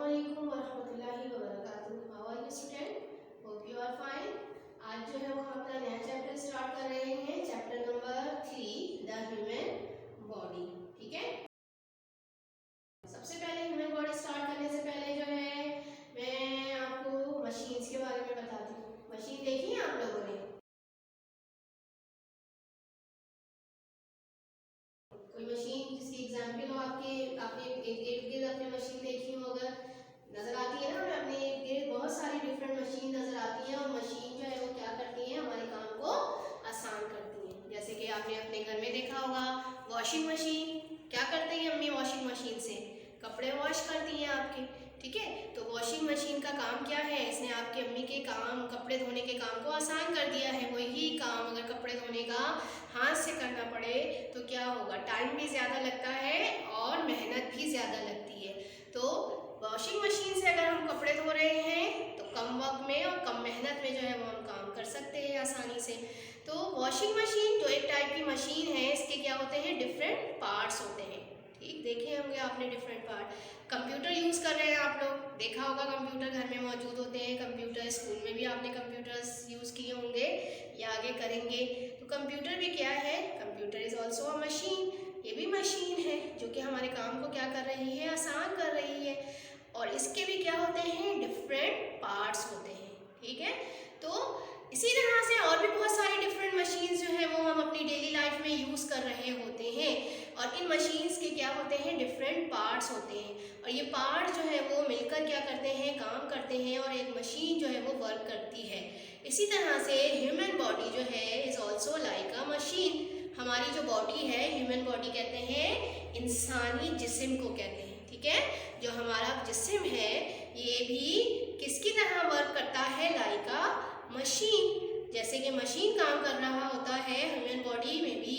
अस्सलामुअलैकुम वरहमतुल्लाहि वबरकातुहू। How are you student? Hope you are fine. आज जो है वो हम अपना नया चैप्टर स्टार्ट कर रहे हैं, chapter number 3 the human body. ठीक है, सबसे पहले ह्यूमन बॉडी स्टार्ट करने से पहले जो है मैं आपको मशीन्स के बारे में बताती हूँ। मशीन देखी है आप लोगों ने? कोई मशीन जिसकी एग्जाम्पल हो आपके, आपने इर्द गिर्द अपनी मशीन देखी हो, अगर नजर आती है ना, हमें अपने इर्द गिर्द बहुत सारी डिफरेंट मशीन नजर आती हैं और मशीन जो है वो क्या करती है, हमारे काम को आसान करती हैं। जैसे कि आपने अपने घर में देखा होगा वॉशिंग मशीन, क्या करते हैं अम्मी वॉशिंग मशीन से? कपड़े वॉश करती हैं आपके। ठीक है, तो वॉशिंग मशीन का काम क्या है? इसने आपकी अम्मी के काम, कपड़े धोने के काम को आसान कर दिया है। वही काम अगर कपड़े धोने का हाथ से करना पड़े तो क्या होगा? टाइम भी ज़्यादा लगता है और मेहनत भी ज़्यादा लगती है। तो वॉशिंग मशीन से अगर हम कपड़े धो रहे हैं तो कम वक्त में और कम मेहनत में जो है वो हम काम कर सकते हैं आसानी से। तो वॉशिंग मशीन जो एक टाइप की मशीन है, इसके क्या होते हैं? डिफरेंट पार्ट्स होते हैं। ठीक, देखे होंगे आपने डिफरेंट पार्ट। कंप्यूटर यूज़ कर रहे हैं आप लोग, देखा होगा कंप्यूटर घर में मौजूद होते हैं। कंप्यूटर स्कूल में भी आपने कंप्यूटर्स यूज़ किए होंगे या आगे करेंगे। तो कंप्यूटर भी क्या है? Computer is also a machine. ये भी मशीन है जो कि हमारे काम को क्या कर रही है? आसान कर रही है। और इसके भी क्या होते हैं? डिफरेंट पार्ट्स होते हैं। ठीक है, तो इसी तरह से और भी बहुत सारी डिफरेंट मशीन्स जो है वो हम अपनी डेली लाइफ में यूज़ कर रहे होते हैं। और इन मशीन्स के क्या होते हैं? डिफरेंट पार्ट्स होते हैं। और ये पार्ट जो है वो मिलकर क्या करते हैं? काम करते हैं और एक मशीन जो है वो वर्क करती है। इसी तरह से ह्यूमन बॉडी जो है is also like a machine. हमारी जो बॉडी है, ह्यूमन बॉडी कहते हैं इंसानी जिस्म को कहते हैं। ठीक है, जो हमारा जिस्म है ये भी किसकी तरह वर्क करता है? लाइक अ मशीन। जैसे कि मशीन काम कर रहा होता है, ह्यूमन बॉडी में भी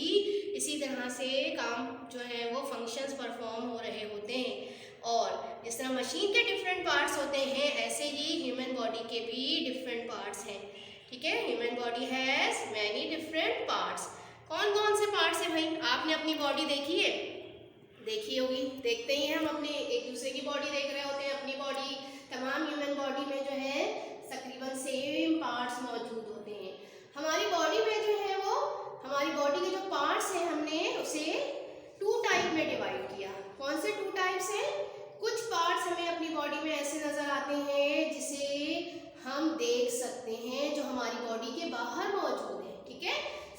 इसी तरह से काम जो है वो फंक्शंस परफॉर्म हो रहे होते हैं। और जिस तरह मशीन के डिफरेंट पार्ट्स होते हैं, ऐसे ही ह्यूमन बॉडी के भी डिफरेंट पार्ट्स हैं। ठीक है, human body has many different parts. कौन कौन से पार्ट्स हैं भाई? आपने अपनी बॉडी देखी है? देखी होगी, देखते ही हैं हम अपने एक दूसरे की बॉडी देख रहे होते हैं। अपनी बॉडी, तमाम ह्यूमन बॉडी में जो है तकरीबन सेम पार्ट्स मौजूद होते हैं। हमारी बॉडी में जो है वो, हमारी बॉडी के जो पार्ट्स हैं हमने उसे 2 टाइप में डिवाइड किया। कौन से 2 टाइप्स हैं? कुछ पार्ट्स हमें अपनी बॉडी में ऐसे नजर आते हैं जिसे हम देख सकते हैं, जो हमारी बॉडी के बाहर मौजूद है। ठीक है,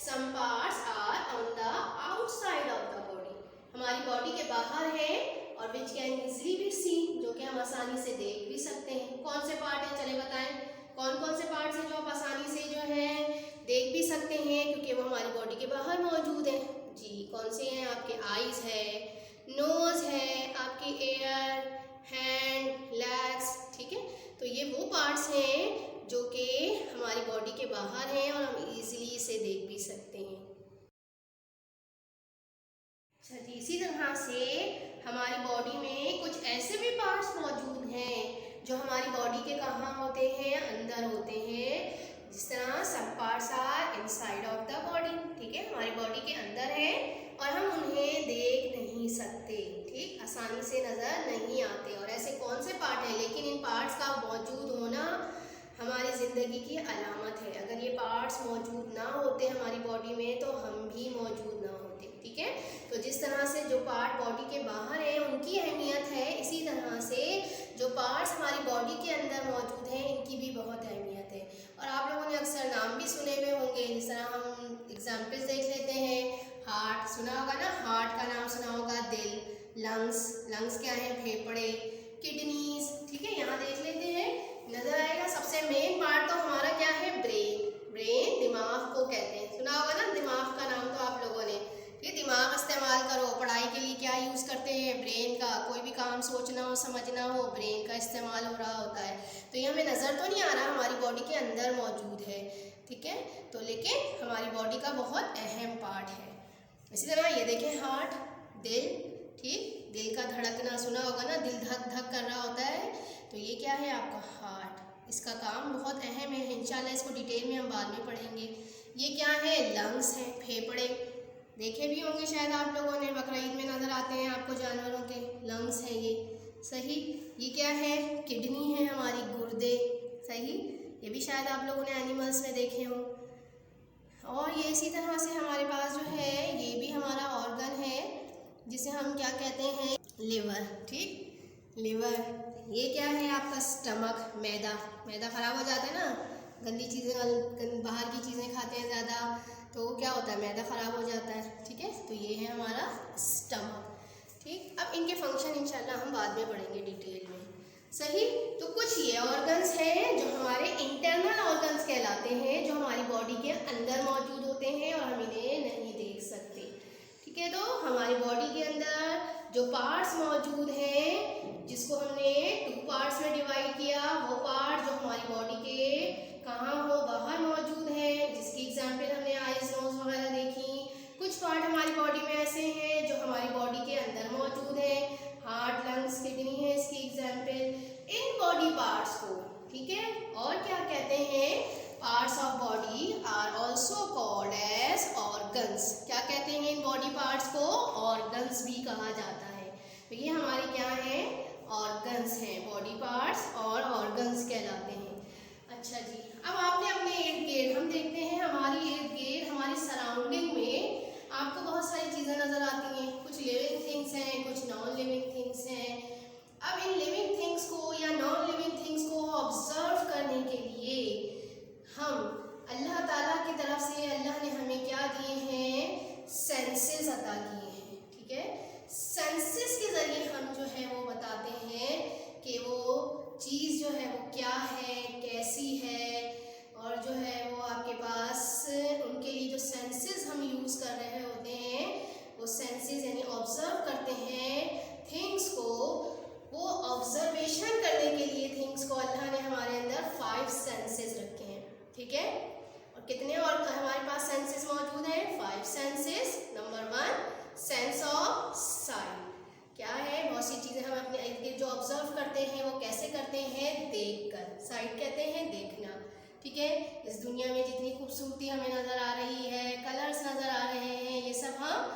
some parts are on the outside of the body, हमारी बॉडी के बाहर है और which can easily be seen, जो कि हम आसानी से देख भी सकते हैं। कौन से पार्ट है? चले बताएं, कौन कौन से पार्ट्स हैं जो आप आसानी से जो है देख भी सकते हैं क्योंकि वो हमारी बॉडी के बाहर मौजूद है? जी, कौन से हैं? आपके आईज है, नोज है, आपके एयर, हैंड, लेग्स। ठीक है, तो ये वो पार्ट्स हैं जो कि हमारी बॉडी के बाहर हैं और हम इजीली इसे देख भी सकते हैं। अच्छा जी, इसी तरह से हमारी बॉडी में कुछ ऐसे भी पार्ट्स मौजूद हैं जो हमारी बॉडी के कहाँ होते हैं? अंदर होते हैं। जिस तरह some parts are inside of the body. ठीक है, हमारी बॉडी के अंदर है और हम उन्हें देख नहीं सकते। ठीक, आसानी से नज़र नहीं आते। और ऐसे कौन से पार्ट हैं? लेकिन इन पार्ट्स का मौजूद होना हमारी ज़िंदगी की अलामत है। अगर ये पार्ट्स मौजूद ना होते हमारी बॉडी में तो हम भी मौजूद ना होते। ठीक है, तो जिस तरह से जो पार्ट बॉडी के बाहर है उनकी अहमियत है, इसी तरह से जो पार्ट्स हमारी बॉडी के अंदर मौजूद हैं इनकी भी बहुत अहमियत है। और आप लोगों ने अक्सर नाम भी सुने हुए होंगे। जिस तरह हम एग्जाम्पल्स देख लेते हैं, हार्ट सुना होगा ना, हार्ट का नाम सुना होगा, दिल, लंग्स, लंग्स क्या है? फेफड़े, किडनीज। ठीक है, यहाँ देख लेते हैं, नजर आएगा। सबसे मेन पार्ट तो हमारा क्या है? ब्रेन। ब्रेन दिमाग को कहते हैं, सुना होगा ना दिमाग का नाम तो आप लोगों ने। ये दिमाग इस्तेमाल करो, पढ़ाई के लिए क्या यूज़ करते हैं? ब्रेन का। कोई भी काम सोचना हो, समझना हो, ब्रेन का इस्तेमाल हो रहा होता है। तो ये हमें नज़र तो नहीं आ रहा, हमारी बॉडी के अंदर मौजूद है। ठीक है, तो लेकिन हमारी बॉडी का बहुत अहम पार्ट है। इसी तरह ये देखें, हार्ट, दिल। ठीक, दिल का धड़कना सुना होगा ना, दिल धक धक कर रहा होता है, तो ये क्या है? आपका हार्ट। इसका काम बहुत अहम है, इंशाल्लाह इसको डिटेल में हम बाद में पढ़ेंगे। ये क्या है? लंग्स हैं, फेफड़े। देखे भी होंगे शायद आप लोगों ने, बकरीद में नज़र आते हैं आपको जानवरों के लंग्स हैं ये। सही। ये क्या है? किडनी है हमारी, गुर्दे। सही। ये भी शायद आप लोगों ने एनिमल्स में देखे हों। और ये इसी तरह से हमारे पास जो है ये भी हमारा ऑर्गन है जिसे हम क्या कहते हैं? लिवर। ठीक, लिवर। ये क्या है? आपका स्टमक, मैदा। मैदा ख़राब हो जाता है ना, गंदी चीज़ें, बाहर की चीज़ें खाते हैं ज़्यादा, तो क्या होता है? मैदा ख़राब हो जाता है। ठीक है, तो ये है हमारा स्टमक। ठीक, अब इनके फंक्शन इंशाल्लाह हम बाद में पढ़ेंगे डिटेल में। सही। तो कुछ ये ऑर्गन्स हैं जो हमारे इंटरनल ऑर्गन्स कहलाते हैं, जो हमारी बॉडी के अंदर मौजूद होते हैं और हम इन्हें नहीं देख सकते। ठीक है, तो हमारी बॉडी के अंदर जो पार्ट्स मौजूद हैं, जिसको हमने 2 पार्ट्स में डिवाइड किया, वो पार्ट जो हमारी बॉडी के कहाँ हो? बाहर मौजूद हैं, जिसकी एग्जाम्पल हमने आईज, नोज वगैरह देखी। कुछ पार्ट हमारी बॉडी में ऐसे हैं जो हमारी बॉडी के अंदर मौजूद हैं, हार्ट, लंग्स, किडनी है इसकी एग्जाम्पल। इन बॉडी पार्ट्स को, ठीक है, और क्या कहते हैं? Parts of body are also called as organs. क्या कहते हैं इन बॉडी पार्ट्स को? ऑर्गन्स भी कहा जाता है। तो ये हमारे क्या है? ऑर्गन्स हैं, बॉडी पार्ट्स और ऑर्गन्स कहलाते हैं। अच्छा जी, अब आपने अपने इर्द गिर्द, हम देखते हैं हमारी इर्द गिर्द, हमारी सराउंडिंग में आपको बहुत सारी चीज़ें नज़र आती हैं। कुछ लिविंग थिंग्स हैं, कुछ नॉन लिविंग थिंग्स हैं। अब इन लिविंग थिंग्स को या नॉन लिविंग थिंग्स को ऑब्जर्व करने के लिए हम अल्लाह ताला की तरफ से, अल्लाह ने हमें क्या दिए हैं? सेंसेस अता किए हैं। ठीक है, सेंसेस के ज़रिए हम जो है वो बताते हैं कि वो चीज़ जो है वो क्या है, कैसी है, और जो है वो आपके पास उनके लिए जो सेंसेस हम यूज़ कर रहे होते हैं, वो सेंसेस यानी ऑब्जर्व करते हैं थिंग्स को। वो ऑब्जर्वेशन करने के लिए थिंग्स को अल्लाह ने हमारे अंदर 5 सेंसेस रखे हैं। ठीक है, और कितने और हमारे पास सेंसेस मौजूद हैं? 5 senses. Number 1 sense of site. क्या है? बहुत सी चीज़ें हम अपने इर्द गिर्द जो ऑब्जर्व करते हैं वो कैसे करते हैं? देखकर। साइट कहते हैं देखना। ठीक है, इस दुनिया में जितनी खूबसूरती हमें नज़र आ रही है, कलर्स नज़र आ रहे हैं, ये सब हम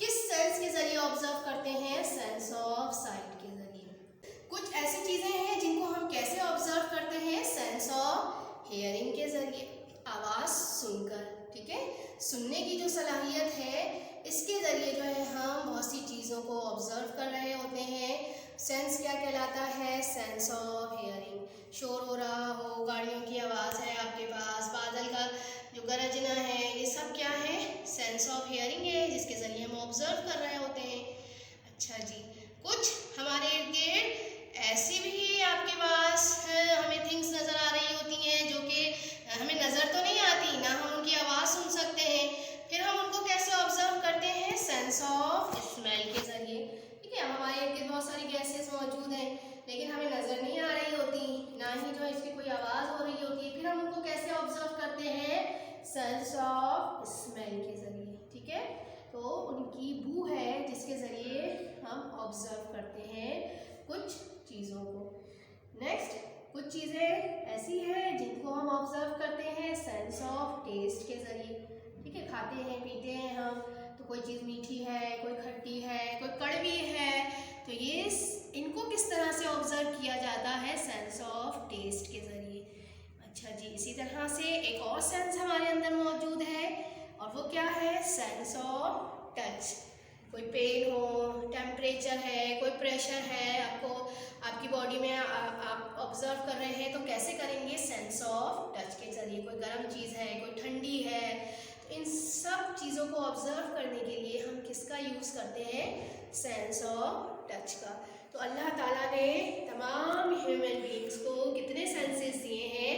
किस सेंस के ज़रिए ऑब्जर्व करते हैं? सेंस ऑफ साइट के ज़रिए। कुछ ऐसी चीज़ें हैं जिनको हम कैसे ऑब्जर्व करते हैं? सेंस ऑफ हियरिंग के ज़रिए, आवाज़ सुनकर। ठीक है, सुनने की जो सलाहियत है, इसके ज़रिए जो है हम बहुत सी चीज़ों को ऑब्जर्व कर रहे होते हैं। सेंस क्या कहलाता है? Sense of hearing. शोर हो रहा हो, गाड़ियों की आवाज़ है आपके पास, बादल का जो गरजना है, ये सब क्या है? सेंस ऑफ हियरिंग है, जिसके ज़रिए हम ऑब्जर्व कर रहे होते हैं। अच्छा जी, कुछ हमारे इर्द गिर्द ऐसी भी आपके पास हमें थिंग्स नज़र आ रही होती हैं जो कि हमें नज़र तो नहीं आती, ना हम उनकी आवाज़ सुन सकते हैं। फिर हम उनको कैसे ऑब्जर्व करते हैं? सेंस ऑफ स्मेल के ज़रिए। ठीक है, हमारे इर्द गिर्द बहुत सारी गैसेस मौजूद हैं, लेकिन हमें नज़र नहीं आ रही होती, ना ही जो इसकी कोई आवाज़ हो रही होती है। फिर हम उनको कैसे ऑब्जर्व करते हैं? सेंस ऑफ स्मेल के ज़रिए। ठीक है, तो उनकी बू है जिसके ज़रिए हम ऑब्जर्व करते हैं कुछ चीज़ों को। नेक्स्ट, कुछ चीज़ें ऐसी हैं जिनको हम ऑब्जर्व करते हैं सेंस ऑफ टेस्ट के ज़रिए। ठीक है, खाते हैं, पीते हैं हम, तो कोई चीज़ मीठी है, कोई खट्टी है, कोई कड़वी है, तो ये इनको किस तरह से ऑब्जर्व किया जाता है? सेंस ऑफ टेस्ट के ज़रिए। अच्छा जी, इसी तरह से एक और सेंस हमारे अंदर मौजूद है, और वो क्या है? Sense of touch. कोई पेन हो, टेम्परेचर है, कोई प्रेशर है, आपको आपकी बॉडी में आप ऑब्जर्व कर रहे हैं, तो कैसे करेंगे? सेंस ऑफ टच के ज़रिए। कोई गर्म चीज़ है, कोई ठंडी है, तो इन सब चीज़ों को ऑब्जर्व करने के लिए हम किसका यूज़ करते हैं? सेंस ऑफ टच का। तो अल्लाह ताला ने तमाम ह्यूमन बींग्स को कितने सेंसेस दिए हैं?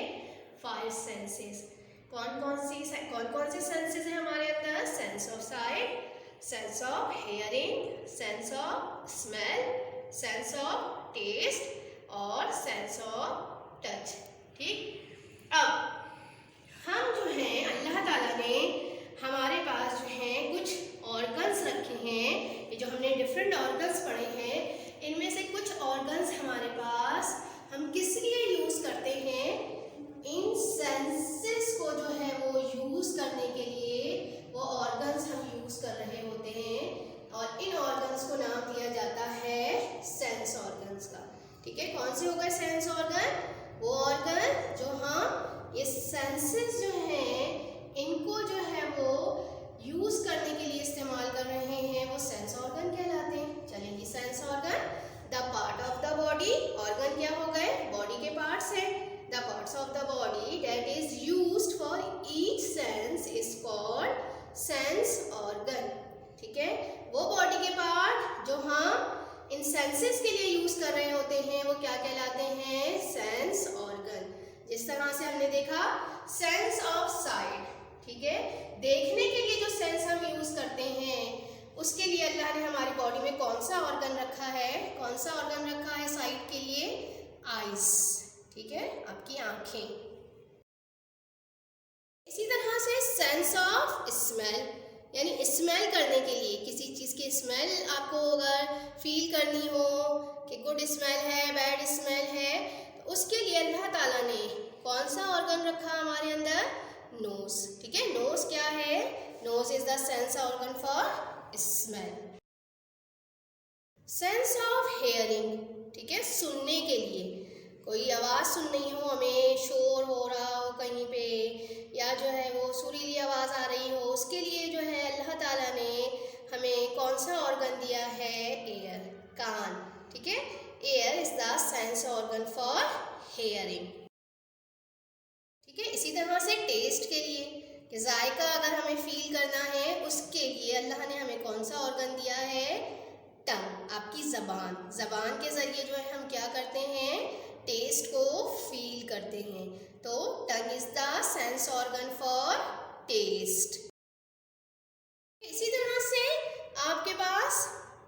5 सेंसेस। कौन कौन से सेंसेस हैं हमारे अंदर? Sense of sight, sense of hearing, sense of smell, sense of taste और सेंस ऑफ टच। ठीक, अब हम जो हैं अल्लाह ताला ने हमारे पास जो हैं कुछ ऑर्गन्स रखे हैं। ये जो हमने डिफरेंट ऑर्गन्स पढ़े हैं, इनमें से कुछ ऑर्गन्स हमारे पास हम किस लिए यूज़ करते हैं? इन सेंसेस को जो है वो यूज़ करने के लिए वो ऑर्गन्स हम यूज़ कर रहे होते हैं, और इन ऑर्गन्स को नाम दिया जाता है सेंस ऑर्गन्स। ऑर्गन्स का। ठीक है, कौन से हो गए सेंस ऑर्गन? वो ऑर्गन जो हम ये सेंसेस जो हैं इनको जो है वो यूज करने के लिए इस्तेमाल कर रहे हैं, वो सेंस ऑर्गन कहलाते हैं। चलेंगे, sense organ the part of the body. Organ क्या हो गए? बॉडी के पार्ट्स हैं। The parts of the body that is used for each sense is called sense organ. ठीक है, वो बॉडी के पार्ट जो हम इन सेंसेस के लिए यूज कर रहे होते हैं वो क्या कहलाते हैं? Sense organ. जिस तरह से हमने देखा सेंस ऑफ साइट, ठीक है, देखने के लिए जो सेंस हम यूज करते हैं उसके लिए अल्लाह ने हमारी बॉडी में कौन सा ऑर्गन रखा है? कौन सा ऑर्गन रखा है साइट के लिए? आईज। ठीक है, आपकी आंखें। इसी तरह से सेंस ऑफ स्मेल, यानी स्मेल करने के लिए किसी चीज़ की स्मेल आपको अगर फील करनी हो कि गुड स्मेल है, बैड स्मेल है, तो उसके लिए अल्लाह ताला ने कौन सा ऑर्गन रखा हमारे अंदर? नोज। ठीक है, नोज क्या है? Nose is the sense organ for smell. Sense of hearing, ठीक है, सुनने के लिए कोई आवाज़ सुननी हो, हमें शोर हो रहा हो कहीं पे या जो है वो सुरीली आवाज़ आ रही हो, उसके लिए जो है अल्लाह ताला ने हमें कौन सा ऑर्गन दिया है? एयर, कान। ठीक है, air is the sense organ for hearing. ठीक है, इसी तरह से टेस्ट के लिए कि जायका अगर हमें फील करना है उसके लिए अल्लाह ने हमें कौन सा ऑर्गन दिया है? टंग, आपकी ज़बान। ज़बान के ज़रिए जो है हम क्या करते हैं? टेस्ट को फील करते हैं। तो tongue is the sense organ for taste. इसी तरह से आपके पास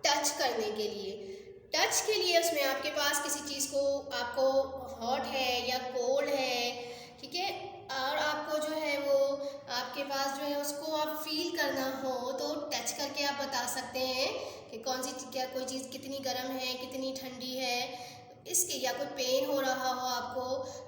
टच करने के लिए, टच के लिए उसमें आपके पास किसी चीज़ को आपको हॉट है या कोल्ड है, ठीक है, और आपको जो है वो आपके पास जो है उसको आप फील करना हो तो टच करके आप बता सकते हैं कि कौन सी क्या कोई चीज़ कितनी गर्म है, कितनी ठंडी है, इसके या कोई पेन हो रहा हो आपको,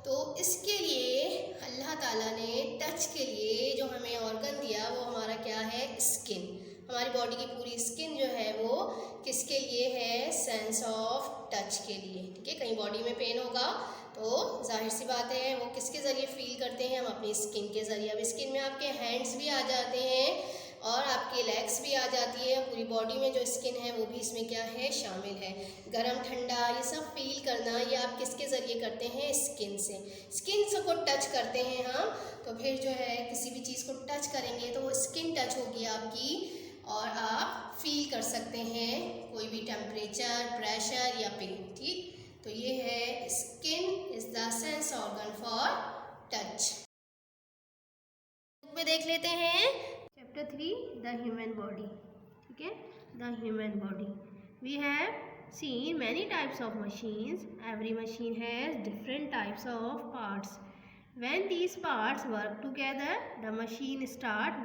तो इसके लिए अल्लाह ताला ने टच के लिए जो हमें ऑर्गन दिया वो हमारा क्या है? स्किन। हमारी बॉडी की पूरी स्किन जो है वो किसके लिए है? सेंस ऑफ टच के लिए। ठीक है, कहीं बॉडी में पेन होगा तो जाहिर सी बात है वो किसके ज़रिए फील करते हैं? हम अपनी स्किन के ज़रिए। अब स्किन में आपके हैंड्स भी आ जाते हैं और आपके लेग्स भी आ जाती है, पूरी बॉडी में जो स्किन है वो भी इसमें क्या है? शामिल है। गरम ठंडा ये सब फील करना ये आप किसके ज़रिए करते हैं? स्किन से। स्किन से को टच करते हैं हम, तो फिर जो है किसी भी चीज़ को टच करेंगे तो वो स्किन टच होगी आपकी और आप फील कर सकते हैं कोई भी टेम्परेचर, प्रेशर या पेन। ठीक, तो ये है skin is the sense organ for touch. में देख लेते हैं चैप्टर 3 द ह्यूमन बॉडी। ठीक है, the human body. We have seen many types of machines. Every machine has different types of parts. When these parts work together, the machine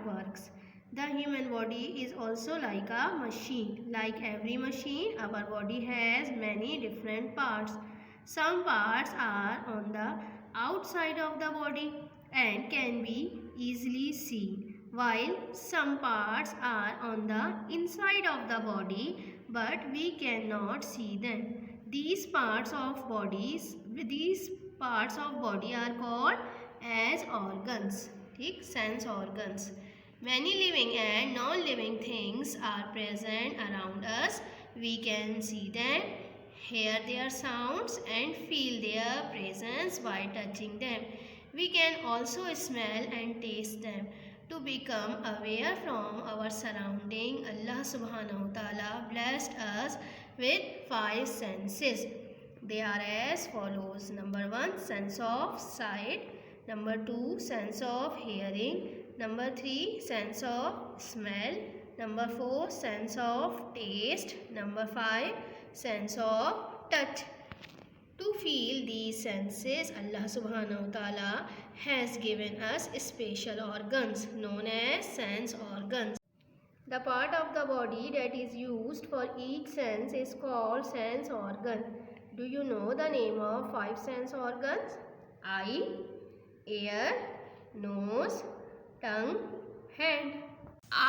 works. The human body is also like a machine. Like every machine, our body has many different parts. Some parts are on the outside of the body and can be easily seen, while some parts are on the inside of the body but we cannot see them. These parts of body are called as organs. ठीक, sense organs. Many living and non-living things are present around us. We can see them, hear their sounds and feel their presence by touching them. We can also smell and taste them. To become aware from our surrounding, Allah subhanahu wa ta'ala blessed us with 5 senses. They are as follows. Number 1, sense of sight. Number 2, sense of hearing. Number 3, sense of smell. Number 4, sense of taste. Number 5, sense of touch. To feel these senses, Allah subhanahu wa ta'ala has given us special organs known as sense organs. The part of the body that is used for each sense is called sense organ. Do you know the name of 5 sense organs? Eye, ear, nose, tongue, hand.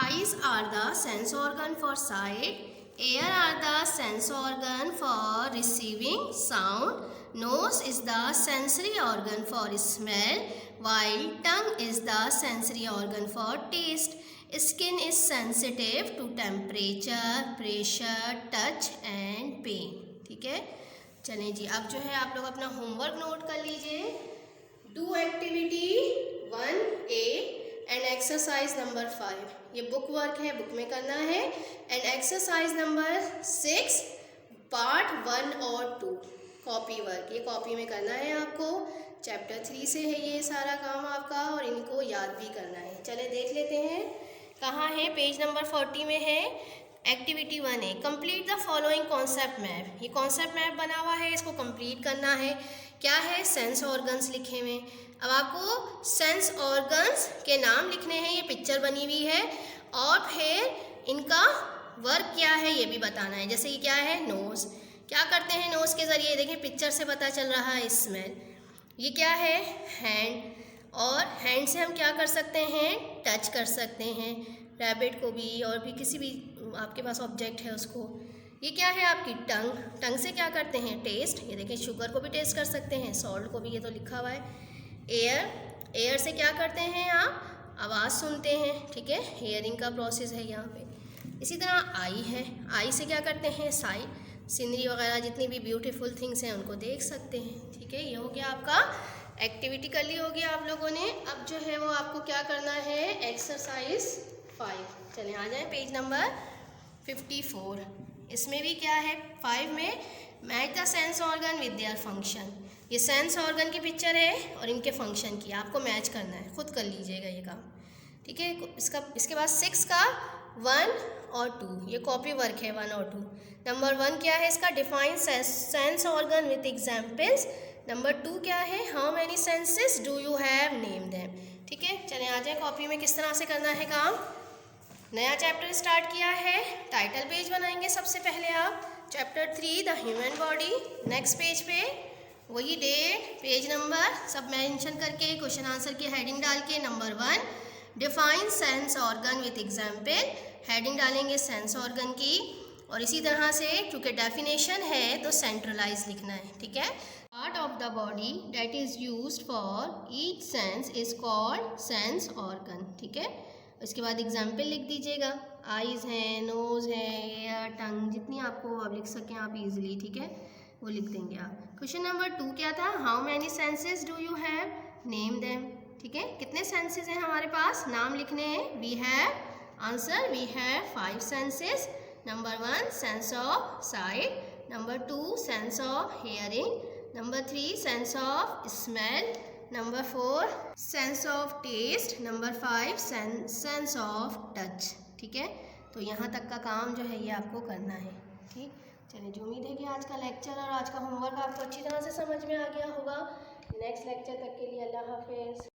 Eyes are the sense organ for sight. Ear are the sense organ for receiving sound. Nose is the sensory organ for smell, while tongue is the sensory organ for taste. Skin is sensitive to temperature, pressure, touch and pain. ठीक है, चलें जी, अब जो है आप लोग अपना homework note कर लीजिए. Do activity 1A and exercise number 5. ये बुक वर्क है, बुक में करना है. एंड एक्सरसाइज नंबर 6 पार्ट 1 और 2 कॉपी वर्क, ये कॉपी में करना है आपको. चैप्टर 3 से है ये सारा काम आपका, और इनको याद भी करना है. चले देख लेते हैं कहाँ है. पेज नंबर 40 में है. Activity 1A, complete the following concept map. ये कॉन्सेप्ट मैप बना हुआ है, इसको कंप्लीट करना है. क्या है, सेंस ऑर्गन्स लिखे हुए. अब आपको सेंस ऑर्गन्स के नाम लिखने हैं. ये पिक्चर बनी हुई है, और फिर इनका वर्क क्या है ये भी बताना है. जैसे ये क्या है, नोज़. क्या करते हैं नोज़ के ज़रिए, देखिए पिक्चर से पता चल रहा है, स्मेल. ये क्या है, हैंड. और हैंड से हम क्या कर सकते हैं, टच कर सकते हैं रैबिट को भी, और भी किसी भी आपके पास ऑब्जेक्ट है उसको. ये क्या है आपकी टंग. टंग से क्या करते हैं, टेस्ट. ये देखिए शुगर को भी टेस्ट कर सकते हैं, सॉल्ट को भी, ये तो लिखा हुआ है. एयर, एयर से क्या करते हैं आप, आवाज़ सुनते हैं. ठीक है, हेयरिंग का प्रोसेस है यहाँ पे. इसी तरह आई है, आई से क्या करते हैं, साइट. सीनरी वगैरह जितनी भी ब्यूटीफुल थिंग्स हैं उनको देख सकते हैं. ठीक है, ये हो गया आपका एक्टिविटी कर ली होगी आप लोगों ने. अब जो है वो आपको क्या करना है, एक्सरसाइज 5. चलें आ जाएं पेज नंबर 54. इसमें भी क्या है, 5 में match the sense organ with their function. ये सेंस ऑर्गन की पिक्चर है और इनके फंक्शन की आपको मैच करना है. खुद कर लीजिएगा ये काम. ठीक है, इसके बाद 6 का 1 और 2, ये कॉपी वर्क है 1 और 2. नंबर 1 क्या है इसका, define sense organ with examples. Number 2 क्या है, how many senses do you have, name them. ठीक है, चलें आ जाए कॉपी में किस तरह से करना है काम. नया चैप्टर स्टार्ट किया है. टाइटल पेज बनाएंगे सबसे पहले आप. Chapter 3 the human body. Next page पे वही डेट, पेज नंबर सब मेंशन करके क्वेश्चन आंसर की हेडिंग डाल के. Number 1 define sense organ with example. Heading डालेंगे सेंस ऑर्गन की, और इसी तरह से चूँकि डेफिनेशन है तो सेंट्रलाइज लिखना है. ठीक है, part of the body that is used for each sense is called sense organ. ठीक है, इसके बाद एग्जाम्पल लिख दीजिएगा. आइज़ हैं, नोज़ है, एयर, टंग, जितनी आपको अब लिख सकें आप इजीली. ठीक है, वो लिख देंगे आप. क्वेश्चन नंबर 2 क्या था, how many senses do you have, name them. ठीक है, कितने सेंसेस हैं हमारे पास, नाम लिखने हैं. We have, answer we have 5 senses. Number 1 sense of sight. Number 2 sense of hearing. Number 3 sense of smell. Number 4 sense of taste. Number 5 sense of touch. ठीक है, तो यहाँ तक का काम जो है ये आपको करना है. ठीक, चलिए जो उम्मीद है कि आज का लेक्चर और आज का होमवर्क आपको अच्छी तरह से समझ में आ गया होगा. नेक्स्ट लेक्चर तक के लिए अल्लाह हाफिज़.